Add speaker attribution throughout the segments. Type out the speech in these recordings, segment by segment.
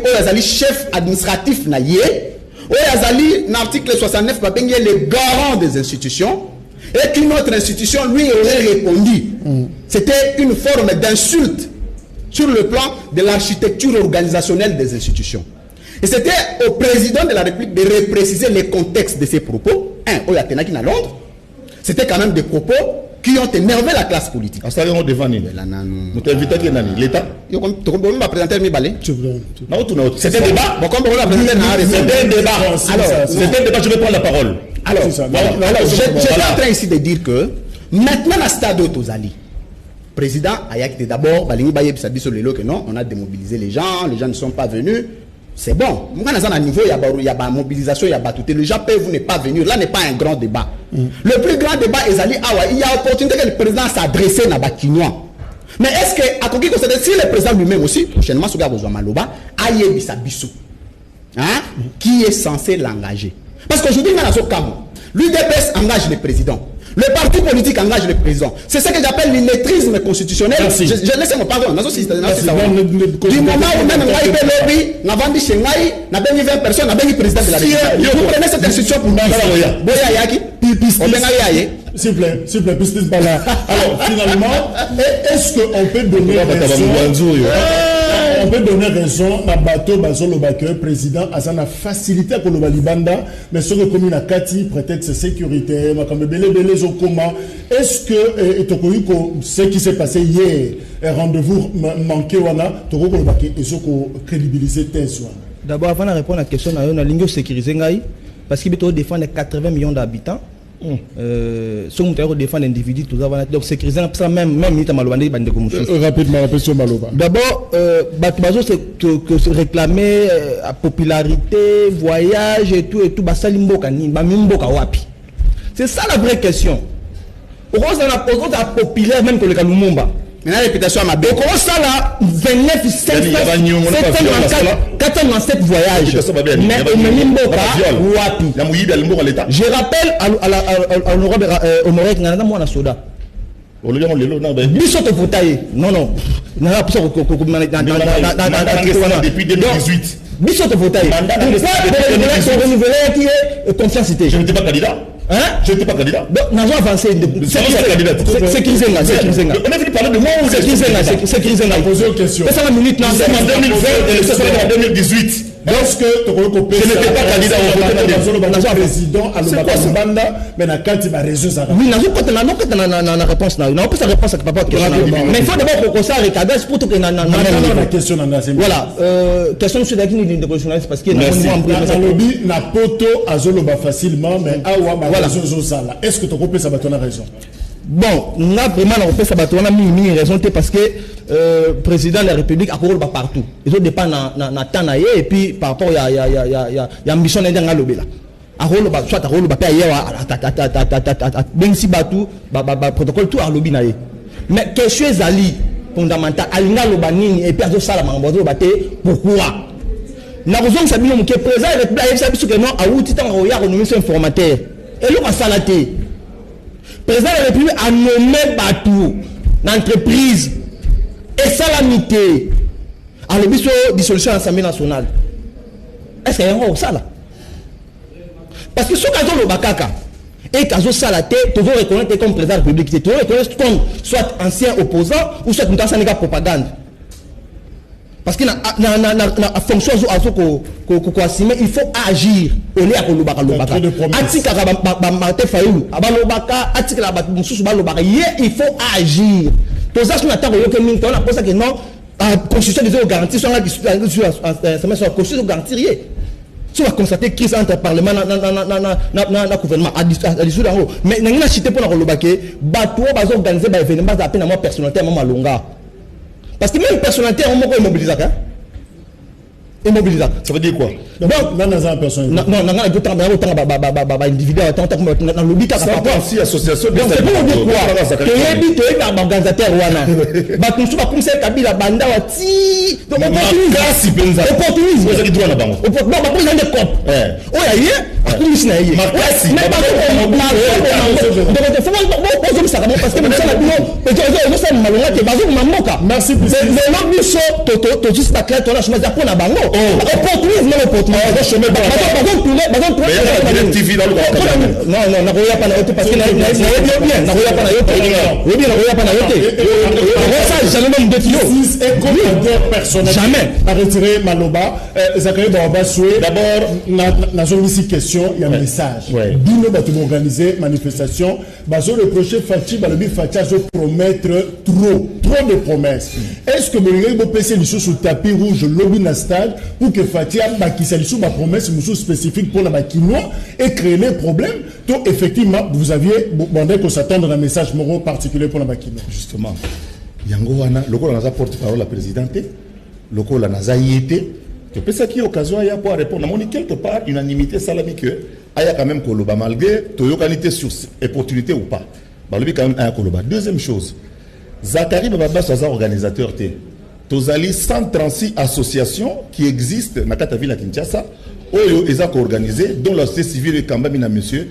Speaker 1: Oyazali chef administratif na yé, Oyazali l'article 69 papengi le garant des institutions et qu'une autre institution lui aurait répondu. C'était une forme d'insulte sur le plan de l'architecture organisationnelle des institutions. Et c'était au président de la République de repréciser les contextes de ces propos. Oyatenaki na Londres, c'était quand même des propos qui ont énervé la classe politique.
Speaker 2: L'État. C'était un débat. C'était un débat. Alors, c'était un débat, je vais prendre la parole.
Speaker 1: Alors, j'étais en train ici de dire que maintenant, la stade Tozali, président Ayak d'abord, non, on a démobilisé les gens ne sont pas venus. C'est bon. Moi, dans un niveau, il y a la mobilisation, il y a battu. Les gens peuvent ne pas venir. Là n'est pas un grand débat. Le plus grand débat est Ali Awa. Il y a opportunité que le président s'adresse à Bakinois. Mais est-ce que, à Koki, si le président lui-même aussi, prochainement, ce gars Maloba, Aye Bissabissou, qui est censé l'engager? Parce qu'aujourd'hui, l'UDPS engage le président. Le parti politique engage le président. C'est ce que j'appelle l'illettrisme constitutionnel. Je laisse mon pardon. Du moment où même lobby, n'a vendu chez Ngaï, n'a béni 20 personnes, n'a béni président de la République. Vous prenez cette institution pour nous.
Speaker 3: S'il vous plaît, piste par là. Alors, finalement, est-ce qu'on peut donner raison à bateau Bazolo Baker, président, à sa facilité pour le Balibanda, mais ce que comme une Kati, peut-être c'est sécurité, est-ce que ce qui s'est passé hier, un rendez-vous manqué, et ce qu'on crédibilisé
Speaker 4: d'abord, avant de répondre à la question, on a l'ingé sécurisé parce qu'il veut défendre 80 millions d'habitants. Si on veut défendre l'individu, donc sécuriser même
Speaker 3: rapidement, Maloba.
Speaker 4: D'abord, c'est que se réclamer à popularité, voyage et tout, c'est ça la vraie question. Pourquoi on a populaire même que le Kalumumba?
Speaker 1: La réputation à ma bête.
Speaker 4: Comment ça là 29 497 voyages. Mais je rappelle à Honoré Nana Mwana Soda. Bissoto Votaye. Non.
Speaker 2: Depuis 2018.
Speaker 4: Bissoto Votaye. Pourquoi renouveler confiance?
Speaker 2: Je n'étais pas candidat. Je n'étais pas candidat.
Speaker 4: Donc, nous avons avancé. C'est crise. On a fini parler de moi ou c'est crise. C'est crise.
Speaker 3: Posez une question.
Speaker 4: C'est en 2020
Speaker 2: et c'est en 2018.
Speaker 3: Lorsque
Speaker 2: je n'étais pas candidat au
Speaker 3: président à l'Obanda, mais la carte va résoudre ça.
Speaker 4: Oui, nous avons pas réponse. Nous n'avons pas sa réponse à papa. Mais il faut d'abord qu'on s'arrête à Gaza pour que nous
Speaker 3: la question.
Speaker 4: Voilà. Question sur la clinique de journaliste parce qu'il y a
Speaker 3: un lobby n'a poto à Zoloba facilement, mais voilà. Est-ce que tu peux ça a raison?
Speaker 4: Bon, on a vraiment mis raison parce que le président de la République a couru partout. Ils ont dépend dans Tanaye et puis par rapport il y a ambition dans lobby là. A rôle soit à rôle papier ailleurs ben si batou protocole tout à lobby naé. Mais question zali fondamental alinga lobanini et puis azo sala mambozo baté pourquoi? Na raison ça bino que président de la République ça biso que non a outi tant roya renommé informateur. Et le salaté. Le président de la République a nommé Batou, l'entreprise, et salamité, à l'objet de dissolution de l'Assemblée nationale. Est-ce qu'il y a un ça là? Parce que ce cas de Bakaka, et quand ça la tête, tu veux reconnaître comme président de la République, tu veux reconnaître comme soit ancien opposant ou soit une propagande. Parce que la fonction il faut agir. Il faut agir. La constitution des garanties sont là, constitution de garantie. Si on va constater crise entre le Parlement et le gouvernement, mais nous avons cité pour le Baké, bateau va organiser des événements à peine à moi personnalité à moi longa. Parce que même personnalité, on est immobilisable. Immobilisable.
Speaker 2: Ça veut dire quoi?
Speaker 3: Donc, non,
Speaker 4: individu, dans le but,
Speaker 2: ça aussi association.
Speaker 4: Donc, c'est pour dire quoi? Que les bits, un organisateur, bah, comme ça, comme ça, Kabila, Banda, Ti, donc, opportunisme. Opportunisme.
Speaker 2: Vous avez droit là-bas.
Speaker 4: Non, bah, pour les gens cop. Oh, il y a, ça parce que ça la bio peut-être ça malonga te bazo mamoka
Speaker 3: merci
Speaker 4: mais non biso to juste ta clé to la chemin pour na bango opportunisme non opportunisme chemin bazo
Speaker 2: TV dans le
Speaker 4: non na roya pas na yote parce que na bien na roya pas na yote oui bien na roya pas na yote ça jamais même de tio
Speaker 3: et commentaire personnel
Speaker 4: jamais
Speaker 3: à retirer Maloba Zachary Baba souhait d'abord na zone ici question il y a un message bino ba tout organiser manifestation bazo reprocher Fachi balobi Fachi zo promettre trop de promesses. Est-ce que vous pouvez passer les choses sur le tapis rouge lobby na stade pour que Fachi a qui s'allie sur ma promesse spécifique pour la Bakino et créer les problèmes? Donc effectivement vous aviez demandé qu'on s'attende à un message moral particulier pour la Bakino.
Speaker 2: Justement, yango wana loko la porte-parole la présidente, loko la nazaïté. Tu peux ça qui occasion ya pour répondre. On quelque part unanimité salami que aya quand même koloba malgré toyokanité sur opportunité ou pas. Balobi quand même aya koloba. Deuxième chose, Zachary Baba Soza organisateur T. Tozali 136 associations qui existent dans la ville à Kinshasa. Oyo eza organisé dont la société civile est quand même na monsieur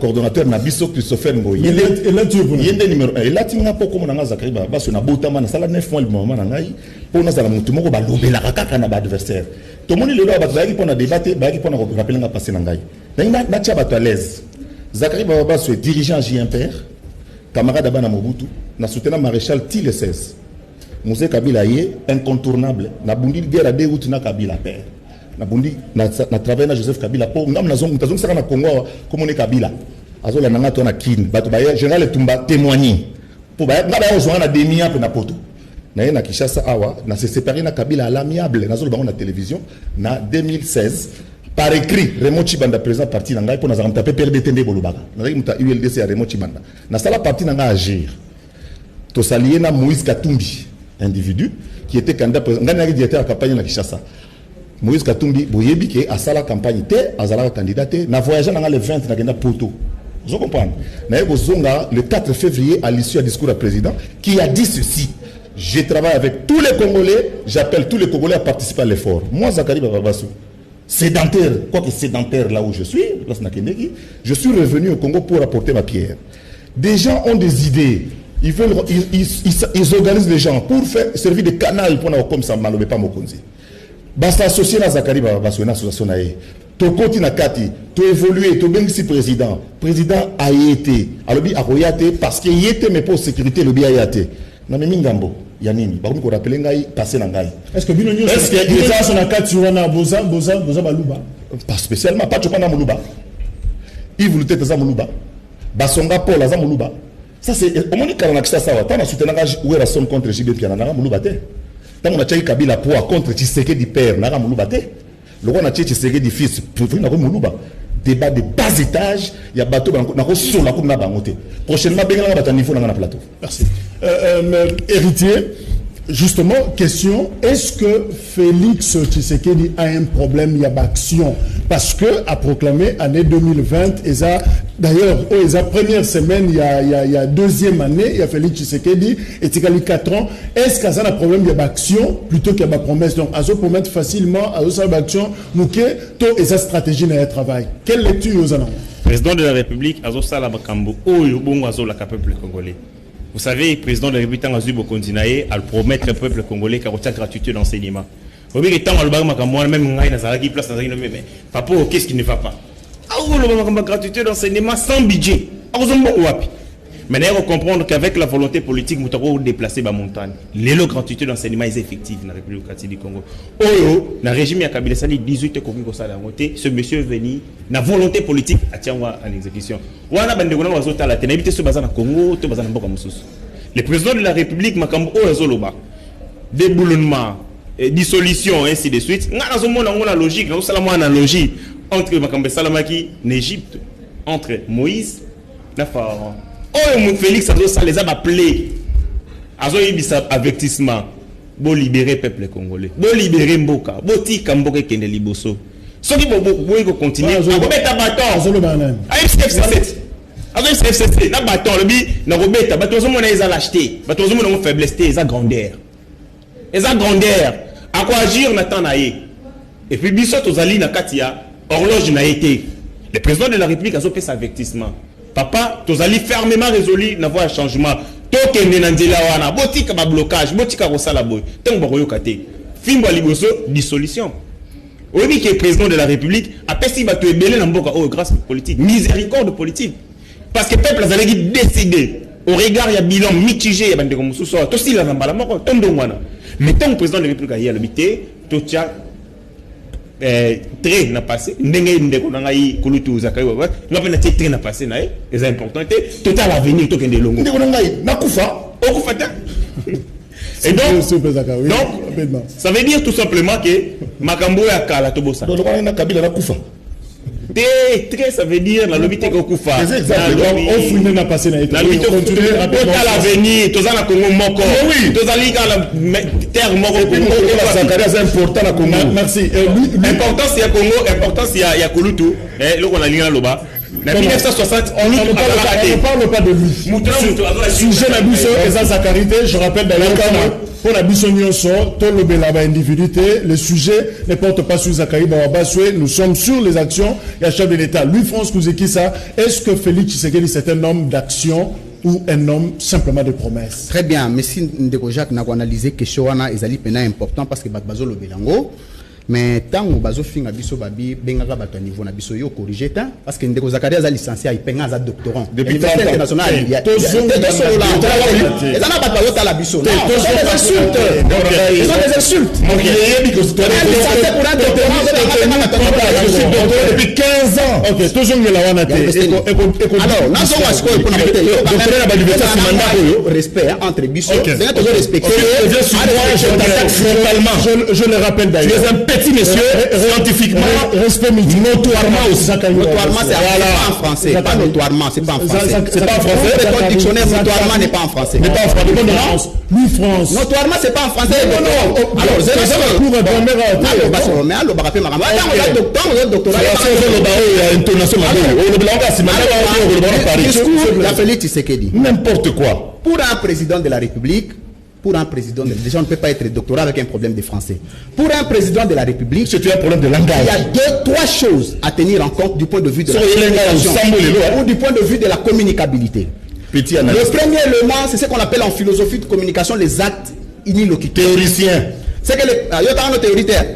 Speaker 2: coordonnateur Nabiso Christopher Ngoyi.
Speaker 3: Et là tu es
Speaker 2: yende numéro 1. Et là tu n'as pas comme na Zachary Baba so na botama na sala 9 mois le moment na ngai pour na sala mutu moko ba lobela kaka na ba adversaire. To moni le lo ba tozaki pour na débattre ba ki pour na rappeler nga passer na ngai. Na tia ba to à l'aise. Zachary Baba so dirigeant JMPR, camarade Abana Mobutu, na soutenant maréchal Tile 16. Mousse Kabila yé incontournable. Na bundi guerre à deux routes na Kabila père. Na bundi na travail na Joseph Kabila pour ngam na zone mutazong saka na Congo comme on est Kabila. Azo la nanga to na kin. Bato ba général Tumba témoigner. Pour ba ngaba ozwa na demia pe na poto. Na na Kinshasa awa na se séparer na Kabila à l'amiable na zo bango na télévision na 2016. Par écrit, Raymond Chibanda président parti nanga pour nous taper PRDT ndé bolobaka. Na muta ULDC à Raymond Chibanda. Na sala parti nanga agir. To salier na Moïse Katumbi, individu qui était candidat président, ngana directeur à campagne na Kinshasa. Moïse Katumbi boyebi ke a sala campagne té, azala candidat té, na voyagé nanga le 20 na genda Poto. Vous comprenez? Na yeko zonga le 4 février à l'issue du discours du président qui a dit ceci. Je travaille avec tous les Congolais, j'appelle tous les Congolais à participer à l'effort. Moi Zachary Bababassou sédentaire, quoique sédentaire là où je suis revenu au Congo pour apporter ma pierre. Des gens ont des idées, ils organisent les gens pour faire servir de canal pour nous comme ça, malobé pas mokonzi. Basta associé à Zachary Bababassou, une association naïe. Tu continues à Kati, tu évolues, tu es ici président. Président a été, alors il a été parce qu'il était mais pour sécurité le bien a été. Non mais mingambo. Yanini, par contre, on rappelle ngai passer na ngai.
Speaker 3: Est-ce que Binonio est-ce que il est sur la carte sur na boza baluba?
Speaker 2: Pas spécialement, pas chopana muluba. Il voulait être za muluba. Basonga Paul za muluba. Ça c'est au moins quand on a ça ça va. Tant na soutenir où est la somme contre JB Piana na muluba te. Tant on a tchai Kabila pour contre Tshisekedi père na muluba te. Le roi na tchai Tshisekedi fils pour na muluba. Débat de bas étage, il y a bateau na sur la coupe na bangoté. Prochainement benga na niveau na plateau.
Speaker 3: Merci. Héritier, justement, question, est-ce que Félix Tshisekedi a un problème, il y a d'action? Parce que, a proclamé année 2020, d'ailleurs, la première semaine, il y a deuxième année, il y a Félix Tshisekedi, et il y a 4 ans, est-ce qu'il y a un problème, il y a d'action, plutôt qu'il y a des promesses? Donc, à se promettre facilement, à se d'action, nous qui et sa stratégie dans le travail. Quelle lecture vous en avez?
Speaker 5: Président de la République, Azo Salabakambo, Oyo Bongo Azo la peuple congolais. Vous savez, le président de la République, Azubo Kondinae, a promettre au peuple congolais qu'il y a gratuité d'enseignement. Vous voyez que tant que même place mais papa, qu'est-ce qui ne va pas? Gratuité d'enseignement sans budget. Mais d'ailleurs, comprendre qu'avec la volonté politique, nous avons déplacé la montagne. Les gratuité d'enseignement est effective dans la République du Congo. Oyo, dans le régime de Kabila Sali, 18 communes ce monsieur est venu, la volonté politique à tirer en exécution. Le président de la République, Makambo Ozoloba, déboulonnement, dissolution, ainsi de suite. Nous avons la logique, nous avons une analogie entre Makambo Salamaki en Égypte, entre Moïse et Pharaon. Oh, Félix ça les a appelés. Azo yibisa avertissement. Bo libérer peuple congolais. Bo libérer Mboka. Bo ti Kamboke kende liboso. So ki bo continuer. Bo beta bâton. Azo le banan. AFC7. Azo AFC7. Na bâton le bi na robeta. Bâton zo mona ils a l'acheter. Bâton zo mona on faiblesse, ils a grandeur. Ils a grandeur. À quoi agir na temps na ye. Et puis biso tozali na katia horloge na été. Le président de la République a fait cet avertissement. papa tozali fermement résolu na voie changement tokende na nzela wana botika ba blocage botika kosala boy tango bakoyoka te fimbo liboso dissolution. Oui, qui est président de la République a pesi bato ebele na mboka grâce politique miséricorde politique parce que peuple azali décidé au regard ya bilan mitigé ya bande comme mususu to sila na mbala moko tondongwana mais tant président de la République ya l'habité to tia très n'a passé ndenge ndeko na ngai kulutu zakai wa ngape na très n'a passé na c'est important total avenir to kende longo
Speaker 2: ndeko na ngai nakufa
Speaker 5: okufa ta. Et donc, ça veut dire tout simplement que Makambo ya kala to bossa.
Speaker 2: Donc on a Kabila nakufa.
Speaker 5: Très ça veut dire la lobité ko kufa.
Speaker 3: On finit na passer na
Speaker 5: la lobité continuer rapidement l'avenir tozana Congo moko. Oui, tozali ka la terre moko Congo
Speaker 2: c'est important na Congo.
Speaker 3: Merci.
Speaker 2: Importance
Speaker 5: ya Congo, importance ya Kulutu, loko na linga loba. En 1960, on ne
Speaker 3: parle pas de lui. Sujet la biso et sa carité, je rappelle d'ailleurs pour la biso nyonso, tout le belaba individuité, le sujet ne porte pas sur Zakari Bawabaswe, nous sommes sur les actions et à chef de l'État. Lui, France Kouzekisa, est-ce que Félix Tshisekedi c'est un homme d'action ou un homme simplement de promesse?
Speaker 1: Très bien, mais si Ndeko Jacques n'a analysé que Shoana ezali pena important parce que Bakbazo le belango. Mais tant que bazo finga biso babi bengaka bato niveau na biso yo corriger ta parce que Ndeko Zakaria za licencié il penga za doctorant
Speaker 2: depuis
Speaker 1: international il y a tout ça là et ça n'a pas de la biso non des insultes ils ont des insultes
Speaker 2: il est dit que c'est
Speaker 1: pour un doctorant
Speaker 2: depuis 15 ans.
Speaker 3: OK toujours ngela wana te
Speaker 1: alors na so wasko pour na côté yo docteur na université simanda respect entre biso c'est toujours respecter
Speaker 3: je le rappelle d'ailleurs
Speaker 2: petit monsieur, scientifiquement,
Speaker 3: respect
Speaker 2: notoirement aussi.
Speaker 1: Notoirement, c'est pas en français. Pas notoirement, c'est pas en français.
Speaker 2: C'est pas en français.
Speaker 1: Le dictionnaire, notoirement n'est pas en français.
Speaker 2: N'est pas en français.
Speaker 3: Lui, France.
Speaker 1: Notoirement, c'est pas en français.
Speaker 3: Non. Alors, c'est ça pour
Speaker 1: alors, mais alors, bah, alors, doctorat. La Félix Tshisekedi.
Speaker 2: N'importe quoi.
Speaker 1: Pour un président de la République, pour un président, déjà on ne peut pas être doctorat avec un problème de français. Pour un président de la République,
Speaker 2: c'est un problème de langage.
Speaker 1: Il y a 2-3 choses à tenir en compte du point de vue de la communication ou du point de vue de la communicabilité. Le premier élément, c'est ce qu'on appelle en philosophie de communication les actes inilocuteurs.
Speaker 2: Théoricien.
Speaker 1: C'est que les théoritaires.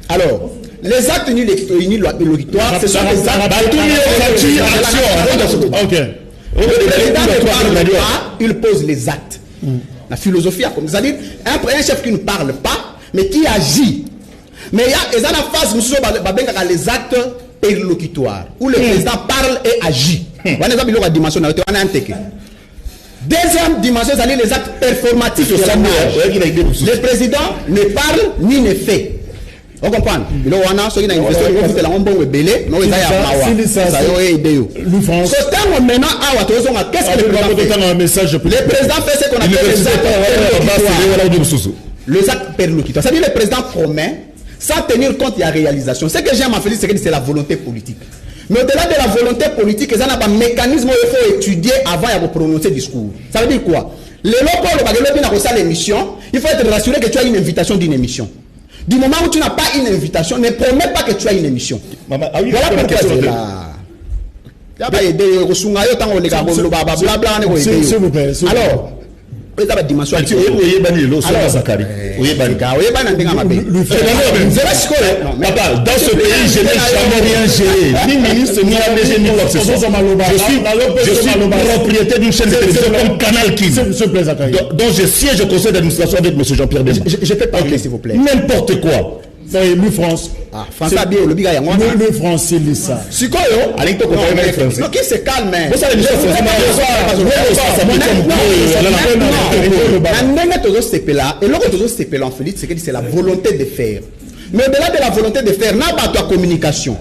Speaker 1: Alors, les actes unilocuteurs, ce sont les actes il pose les actes. La philosophie, c'est-à-dire un chef qui ne parle pas, mais qui agit. Mais il y a une phase où les actes perlocutoires, où le président parle et agit. Deuxième dimension, c'est-à-dire les actes performatifs de la marche. Le président ne parle ni ne fait. On comprend. Il y a un qui a investi dans la bombe belé, non il y a ça y est qu'est-ce que le président fait ce qu'on appelle les actes perlocuteurs. C'est-à-dire le président promet sans tenir compte de la réalisation. Ce que j'aime à Félix, c'est la volonté politique. Mais au-delà de la volonté politique, il y a un mécanisme où il faut étudier avant de prononcer le discours. Ça veut dire quoi? Les locaux, l'émission, il faut être rassuré que tu as une invitation d'une émission. Du moment où tu n'as pas une invitation, ne promets pas que tu as une émission. Voilà pourquoi c'est là. Alors, la dimension je
Speaker 2: dans ce pays je n'ai jamais rien géré ni ministre ni ADG ni quoi que ce soit je suis propriétaire d'une chaîne de télévision comme Canal King dont je siège au conseil d'administration avec M. Jean-Pierre Bemba.
Speaker 1: Je fais parler s'il vous plaît.
Speaker 2: N'importe quoi.
Speaker 3: Lui France.
Speaker 1: Ah, France a bien le biga yango.
Speaker 3: Lui France c'est Lisa.
Speaker 1: Sikoyo,
Speaker 2: allez to comparer avec français.
Speaker 1: Non, qui se calme.
Speaker 2: Vous savez les choses
Speaker 1: en Félix, c'est la volonté de faire. Mais au-delà de la volonté de faire, n'a pas ta communication,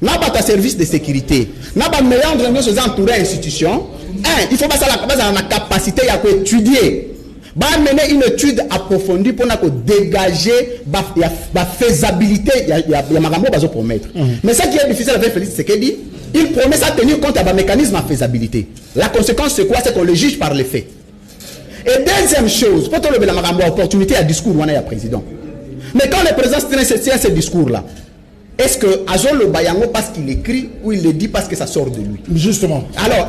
Speaker 1: n'a pas ta service de sécurité, n'a pas mélange de nos entourés institutions. Il faut pas ça la capacité à étudier. Mener une étude approfondie pour dégager la faisabilité. Il y a Magambo Bazo promettre. Mais ce qui est difficile avec Félix, c'est qu'il dit il promet ça tenir compte d'un mécanisme à faisabilité. La conséquence, c'est quoi? C'est qu'on le juge par les faits. Et deuxième chose, pour le la opportunité à discours, on a président. Mais quand le président tient ce discours-là, est-ce que Azol le Bayango parce qu'il écrit ou il le dit parce que ça sort de lui?
Speaker 3: Justement.
Speaker 1: Alors,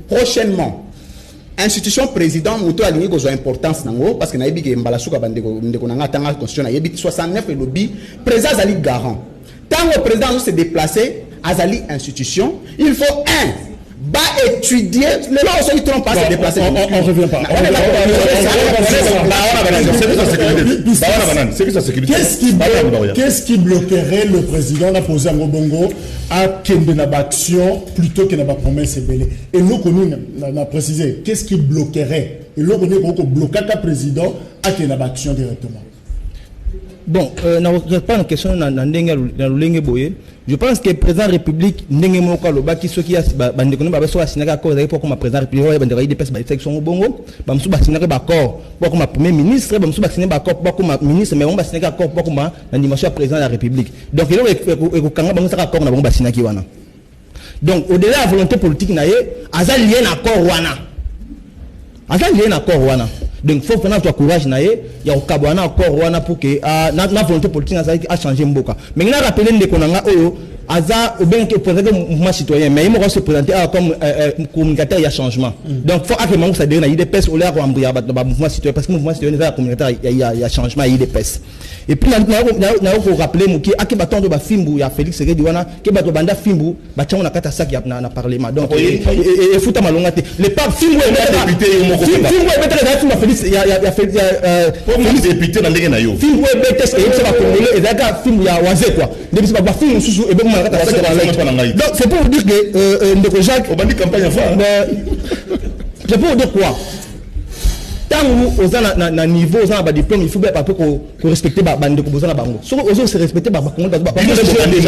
Speaker 1: prochainement, institution président Mouto a ligné une importance parce que Naïbi Mbalasuka Bandeko Nanga Tanga Constitution Naïbi 69 et lobby, président Azali garant. Tant le président se déplacer, Azali institution, il faut étudier. Les gens aussi trompent pas se déplacer.
Speaker 3: On ne revient pas. Qu'est-ce qui bloquerait le président à poser un bongo à Kendenabaction plutôt que n'a pas promesse belé? Et nous on a précisé qu'est-ce qui bloquerait? Et nous on bloquer le président à Kendenabaction directement.
Speaker 4: Bon, je pas une question je pense que le président de la République n'est pas le qui ceux qui a signé accord pour comme président de la République il dépasse l'élection au Bongo bamsou ba signé accord pour comme premier ministre bamsou ba signé accord pour comme ministre mais on va signer accord pour comme l'animation président de la République donc il est kanga bamsou accord na ba signé ki wana donc au-delà de la volonté politique na ye azali lien accord wana donc il faut prendre ton courage na ye ya okabwana accord wana pour que na volonté politique a changer mboka mais na rappeler ndeko nanga oyo aza ou bien que présenter mouvement citoyen mais il va se présenter comme communicateur il y a changement donc faut que mango ça donne na IDPS au l'air ko ambriya ba mouvement citoyen parce que mouvement citoyen ça communicateur il y a changement à IDPS et puis na ko rappeler muki akiba tondo ba fimbu ya Félix Sekedi wana ke ba to banda fimbu ba tchango na kata sak ya na parlement donc et futa malonga te le pas fimbu et député fimbu et betele na Félix ya Félix
Speaker 2: député na ndenge na yo
Speaker 4: fimbu et betele et ça va congolais et daga fimbu ya waze quoi depuis ba fimbu susu et donc c'est pour vous dire que Ndeko Jacques
Speaker 2: on va dire campagne à faire
Speaker 4: c'est pour vous dire quoi tant aux na niveau aux ba diplôme il faut bien papier ko respecter ba ndeko bozana bango so aux se respecter ba kongo ba déjà alors il y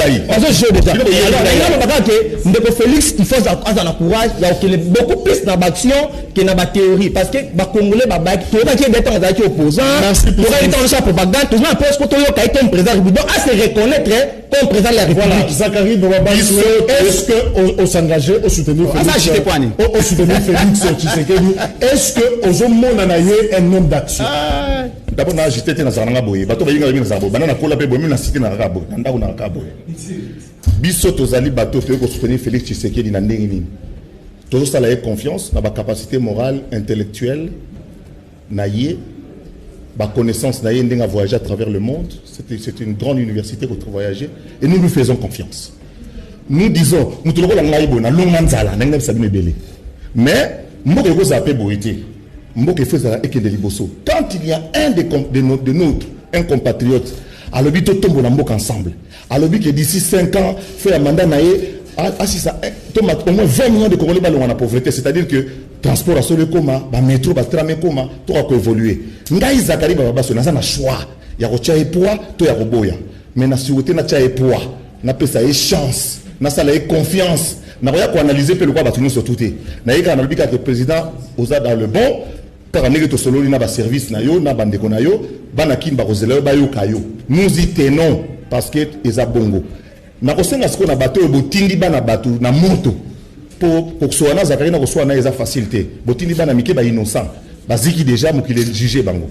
Speaker 4: a que Ndeko Félix il faut avoir courage il y a beaucoup plus dans action que dans la théorie parce que ba congolais ba tout ba qui d'être dans opposant pour être dans sa propagande tout ça pense que to yo ka être président donc à se reconnaître comme président de la République.
Speaker 3: Voilà, Zachary Bobaba, est-ce que on s'engager au soutenir Félix Tshisekedi? Est-ce que aux hommes un homme d'action?
Speaker 2: D'abord, on a agité dans Zaranga Boye. Bato ba yinga dans Zarbo. Banana kola pe boye na cité na Rabo. Nda na Rabo. Biso tozali bato pe ko soutenir Félix Tshisekedi na ndenge nini. Tozo sala confiance na ba capacité morale, intellectuelle na yé. Ma connaissance n'a rien à voyager à travers le monde. C'est une grande université pour voyager. Et nous nous faisons confiance. Nous disons, nous trouvons la ngaïbo, na longanzala, na ngam sabine belé. Mais, mboke ko zappé boité. Mboke faisait eke de liboso. Quand il y a un de notre, un compatriote, à l'obit to tombe na mboka ensemble. À l'obit que d'ici 5 ans, fait un mandat naé, si ça, au moins 20 millions de Congolais dans la pauvreté. C'est-à-dire que transport à solo coma, métro, tram coma, tout a évolué. Ngai Zakari Babaso, n'a pas choix. Il y a un poids, tout y a boya. Mais na souhaité na tcha poids, na pe ça chance, na ça la confiance. Na rien qu'on analyser pe le quoi battu nous sur tout. Na yeka na lobika que président osa dans le bon, car on est to solo na ba service na yo, na bande ko na yo, bana kin ba kozela ba yo kayo. Nous y tenons parce que eza bongo. Na kosenga siko na bateau botindi bana bateau na moto pour soana Zakari na soana eza facilité botindi bana mike ba innocent baziki déjà mokile juger bango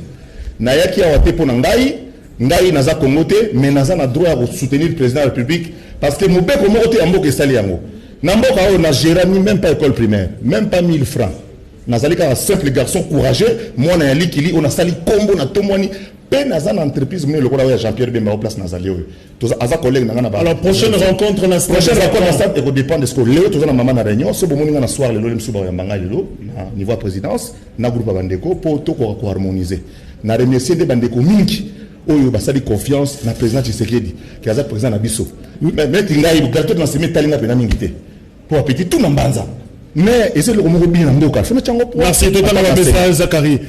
Speaker 2: na yaki awate pona ngai naza Congo te mais naza na droit à soutenir le président de la République parce que mobeko moko te amboka esali yango na mboka o na gérant ni même pas école primaire même pas 1000 francs nazali ka simple garçon courageux moi na likili on a sali kombo na tomwani peine à une entreprise mais le roi Jean-Pierre Bemba au place Nazali tous à collègue
Speaker 3: alors prochaine rencontre na
Speaker 2: stade et dépend de ce que Léo tous na maman na réunion ce bon na soir le lolem suba ya manga lelo na niveau présidence na groupe bandeko pour tout ko harmoniser na remercier des bandeko mingi oyo basali confiance na président Tshisekedi qui a président na biso mais tingai bu gâteau na semi talinga pena mingi te pour appétit tout na mbanza mais essayer le remonter bien na ndoka
Speaker 3: merci totalement Zachary.